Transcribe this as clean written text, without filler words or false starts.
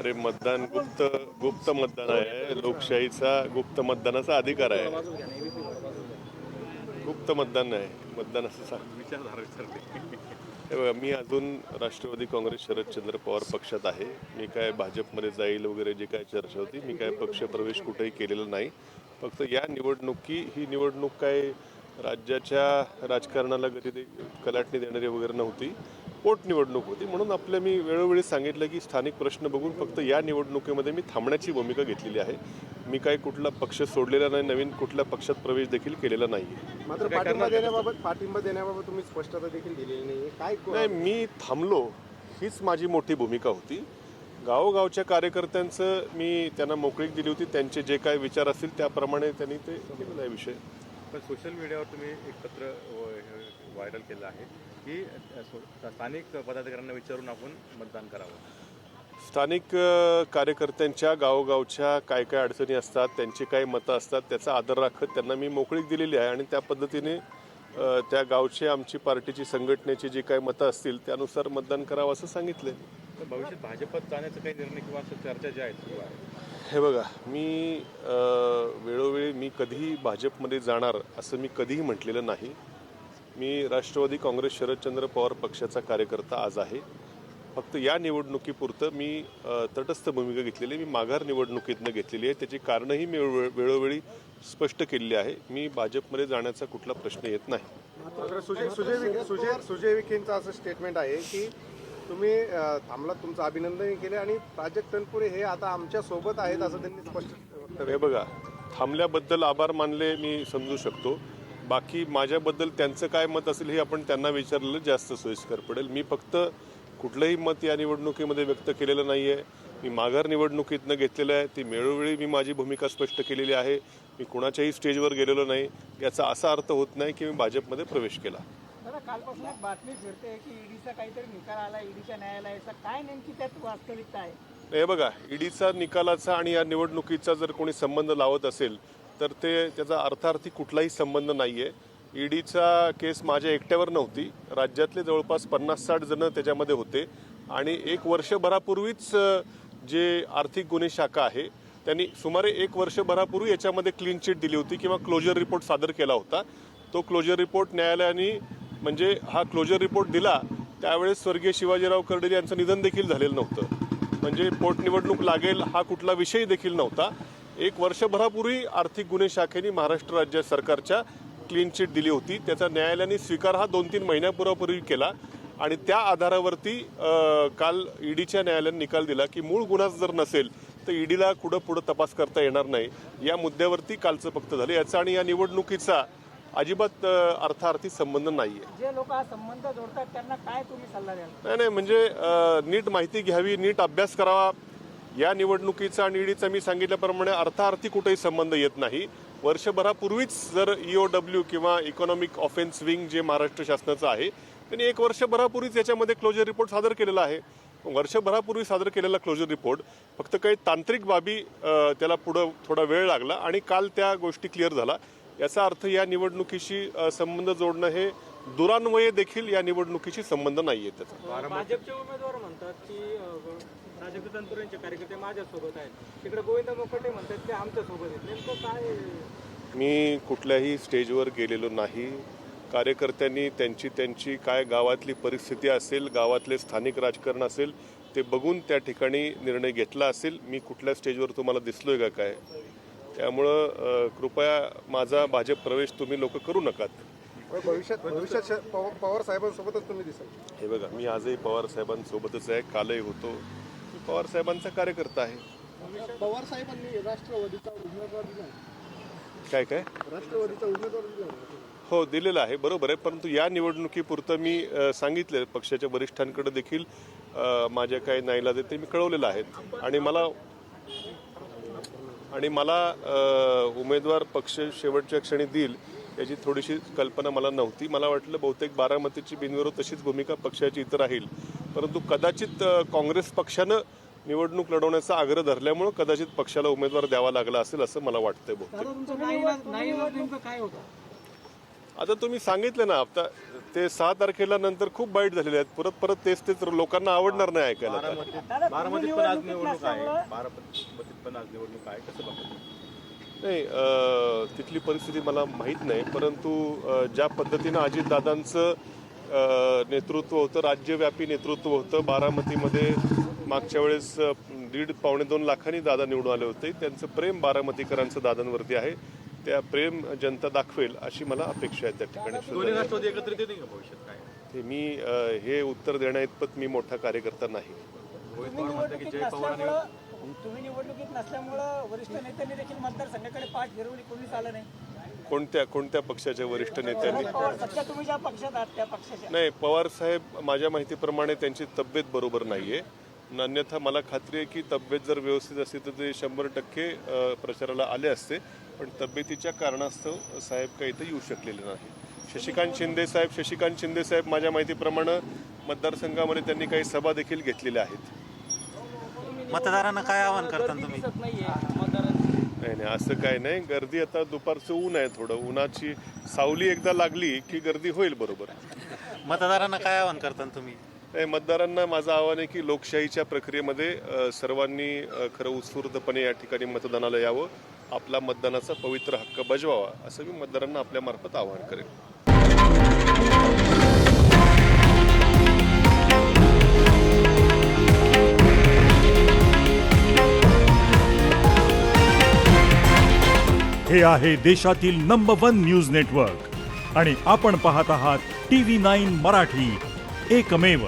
अरे मतदान गुप्त मतदान आहे. लोकशाहीचा गुप्त मतदानाचा अधिकार आहे. गुप्त मतदान नाही. मतदान असं हे बघा, मी अजून राष्ट्रवादी काँग्रेस शरदचंद्र पवार पक्षात आहे. मी काय भाजपमध्ये जाईल वगैरे जे काय चर्चा होती, मी काय पक्षप्रवेश कुठेही केलेला नाही. फक्त या ही निवडणूक काय राज्याच्या राजकारणाला गती कलाटणी देणारी वगैरे नव्हती. पोटनिवडणूक होती. म्हणून मी वेळोवेळी सांगितलं की स्थानिक प्रश्न बघून फक्त या निवडणुकीमध्ये मी थांबण्याची भूमिका घेतलेली आहे. मी काही कुठला पक्ष सोडलेला नाही, नवीन कुठल्या पक्षात प्रवेश देखील केलेला नाही. मात्र पाठिंबा देण्याबाबत तुम्ही स्पष्टता देखील दिलेली नाही. नाही, मी थांबलो हीच माझी मोठी भूमिका होती. गावोगावच्या कार्यकर्त्यांचं मी त्यांना मोकळीक दिली होती. त्यांचे जे काय विचार असतील त्याप्रमाणे त्यांनी ते केलेला आहे विषय. पण सोशल मीडियावर तुम्ही एक पत्र व्हायरल केलं आहे की स्थानिक पदाधिकाऱ्यांना विचारून आपण मतदान करावं. स्थानिक कार्यकर्त्यांच्या गावोगावच्या काय काय अडचणी असतात, त्यांची काय मतं असतात, त्याचा आदर राखत त्यांना मी मोकळीक दिलेली आहे आणि त्या पद्धतीने त्या गावचे आमची पार्टीची संघटनेची जी काय मतं असतील त्यानुसार मतदान करावं असं सांगितलं. तर भविष्यात भाजपत जाण्याचा काही निर्णय किंवा असं चर्चा ज्या आहेत? हे बघा, मी वेळोवेळी मी कधीही भाजपमध्ये जाणार असं मी कधीही म्हटलेलं नाही. मी राष्ट्रवादी काँग्रेस शरदचंद्र पवार पक्षाचा कार्यकर्ता आज आहे. फक्त या निवडणुकीपुरतं मी तटस्थ भूमिका घेतलेली. मी माघार निवडणुकीतनं घेतलेली आहे. त्याची कारणंही मी वेळोवेळी स्पष्ट केलेली आहे. मी भाजपमध्ये जाण्याचा कुठला प्रश्न येत नाही. सुजय विखेंचं असं स्टेटमेंट आहे की तुम्ही थांबलात, तुमचं अभिनंदन केले आणि प्राजक्त तनपुरे हे आता आमच्या सोबत आहेत असं त्यांनी स्पष्ट. हे बघा, थांबल्याबद्दल आभार मानले मी समजू शकतो. बाकी माझ्याबद्दल त्यांचं काय मत असेल हे आपण त्यांना विचारलेलं जास्त सोयीस्कर पडेल. मी फक्त कुठलंही मत या निवडणुकीमध्ये व्यक्त केलेलं नाही आहे. मी माघार निवडणुकीतनं घेतलेलं आहे. ती वेळोवेळी मी माझी भूमिका स्पष्ट केलेली आहे. मी कुणाच्याही स्टेजवर गेलेलो नाही. याचा असा अर्थ होत नाही की मी भाजपमध्ये प्रवेश केला. कालपासून एक बातमी फिरते की ईडीचा काहीतरी निकाल आला, ईडीच्या न्यायालयाचा. काय नेमकी त्यात वास्तविकता आहे? हे बघा, ईडीचा निकालाचा आणि या निवडणुकीचा जर कोणी संबंध लावत असेल तर त्याचा अर्थार्थी कुठलाही संबंध नाही आहे. ईडीचा केस माझ्या एकट्यावर नव्हती. राज्यातले जवळपास 50-60 जण त्याच्यामध्ये होते आणि एक वर्षभरापूर्वीच जे आर्थिक गुन्हे शाखा आहे त्यांनी सुमारे एक वर्षभरापूर्वी याच्यामध्ये क्लीन चिट दिली होती किंवा क्लोजर रिपोर्ट सादर केला होता. तो क्लोजर रिपोर्ट न्यायालयाने म्हणजे हा क्लोजर रिपोर्ट दिला त्यावेळेस स्वर्गीय शिवाजीराव कर्डिले यांचं निधन देखील झालेलं नव्हतं. म्हणजे पोटनिवडणूक लागेल हा कुठला विषय देखील नव्हता. एक वर्षभरापूर्वी आर्थिक गुन्हे शाखेने महाराष्ट्र राज्य सरकारच्या क्लीन चिट दिली होती. त्याचा न्यायालयाने स्वीकार हा 2-3 महिन्यापूर्वी केला आणि त्या आधारावरती काल ईडीच्या न्यायालयाने निकाल दिला की मूळ गुन्हा जर नसेल तर ईडीला पुढं तपास करता येणार नाही. या मुद्द्यावरती कालचं फक्त झालं. याचा आणि या निवडणुकीचा अजिबात अर्थार्थी संबंध नाहीये. जे लोक हा संबंध जोडतात त्यांना काय तुम्ही सल्ला द्याल? नाही, म्हणजे नीट माहिती घ्यावी, नीट अभ्यास करावा. या निवडणुकीचा आणि ईडीचा मी सांगितल्याप्रमाणे अर्थार्थी कुठेही संबंध येत नाही. वर्षभरापूर्वीच जर EOW किंवा इकॉनॉमिक ऑफेन्स विंग जे महाराष्ट्र शासनाचं आहे त्यांनी एक वर्षभरापूर्वीच याच्यामध्ये क्लोजर रिपोर्ट सादर केलेला आहे. वर्षभरापूर्वी सादर केलेला क्लोजर रिपोर्ट फक्त काही तांत्रिक बाबी त्याला पुढं थोडा वेळ लागला आणि काल त्या गोष्टी क्लिअर झाला. याचा अर्थ या निवडणुकीशी संबंध जोडणं हे दुरान्वये देखील या निवडणुकीशी संबंध नाहीये. त्याचा भाजपचे उमेदवार म्हणतात की प्राजक्त तनपुरेंचे कार्यकर्ते माझ्यासोबत आहेत, तिकडे गोविंद मोकटे म्हणतात ते आमच्या सोबत आहेत. नेमकं काय? मी कुठल्याही स्टेजवर गेलेलो नाही. कार्यकर्त्यांनी त्यांची काय गावातली परिस्थिती असेल, गावातले स्थानिक राजकारण असेल ते बघून त्या ठिकाणी निर्णय घेतला असेल. मी कुठल्या स्टेजवर तुम्हाला दिसलोय का काय? त्यामुळं कृपया माझा भाजप प्रवेश तुम्ही लोक करू नका. भविष्यात पवार साहेबांसोबतच तुम्ही दिसाल. हे बघा, मी आजही पवार साहेबांसोबतच आहे, कालही होतो. मी पवार साहेबांचा कार्यकर्ता आहे. पवार साहेबांनी राष्ट्रवादीचा उमेदवार दिला. काय राष्ट्रवादीचा उमेदवार दिला? हो, दिलेला आहे, बरोबर आहे. परंतु या निवडणुकीपुरतं मी सांगितलं, पक्षाच्या वरिष्ठांकडे देखील माझ्या काही नाईलाज ते मी कळवलेलं आहे आणि मला उमेदवार पक्ष शेवटच्या क्षणी देईल याची थोडीशी कल्पना मला नव्हती. मला वाटलं बहुतेक बारामतीची बिनविरोध तशीच भूमिका पक्षाची इतर राहील. परंतु कदाचित काँग्रेस पक्षानं निवडणूक लढवण्याचा आग्रह धरल्यामुळे कदाचित पक्षाला उमेदवार द्यावा लागला असेल असं मला वाटतंय. बहुतेक काय होतं? आता तुम्ही सांगितलं ना, आता ते 6 तारखेला नंतर खूप बाईट झालेले आहेत. परत तेच लोकांना आवडणार नाही ऐकायला. बारामतीत पण आज निवडणूक आहे. बारामतीत पण आज निवडणूक आहे. कसं बघता? नाही, तिथली परिस्थिती मला माहीत नाही, परंतु ज्या पद्धतीनं अजितदादांचं नेतृत्व होतं, राज्यव्यापी नेतृत्व होतं, बारामतीमध्ये मागच्या वेळेस 1.5-2 लाखांनी दादा निवडून आले होते. त्यांचं प्रेम बारामतीकरांचं दादांवरती आहे. त्या प्रेम जनता दाखवेल अशी मला अपेक्षा आहे त्या ठिकाणी. दोन्ही राष्ट्रवादी एकत्रित येतील का भविष्यात काय? ते मी हे उत्तर देण्याइतपत मी मोठा कार्यकर्ता नाही. रोहित पवार म्हणतात की जय पवार तुम्ही निवडणुकीत नसल्यामुळं वरिष्ठ नेत्यांनी देखील मतदारसंघाकडे पाठ फिरवली, कोणीच आलं नाही. कोणत्या पक्षाच्या वरिष्ठ नेत्यांनी? सध्या तुम्ही ज्या पक्षात आहात त्या पक्षाच्या. नाही, पवार साहेब माझ्या माहितीप्रमाणे त्यांची तब्येत बरोबर नाहीये. अन्यथा मला खात्री आहे की तब्येत जर व्यवस्थित असती तर ते 100% प्रचाराला आले असते, पण तब्येतीच्या कारणास्तव साहेब काही इथं येऊ शकलेले नाही. शशिकांत शिंदे साहेब माझ्या माहितीप्रमाणे मतदारसंघामध्ये त्यांनी काही सभा देखील घेतलेल्या आहेत. मतदारांना काय आवाहन करता तुम्ही? नाही, असं काय नाही. गर्दी आता दुपारचं ऊन आहे, थोडं उन्हाची सावली एकदा लागली की गर्दी होईल बरोबर. मतदारांना काय आवाहन करता तुम्ही? मतदारांना माझं आव्हान आहे की लोकशाहीच्या प्रक्रियेमध्ये सर्वांनी खरं उत्स्फूर्तपणे या ठिकाणी मतदानाला यावं, आपला मतदानाचा पवित्र हक्क बजवावा, असं मी मतदारांना आपल्या मार्फत आवाहन करेन. हे आहे देशातील नंबर 1 न्यूज नेटवर्क आणि आपण पाहत आहात TV9 मराठी, एकमेव.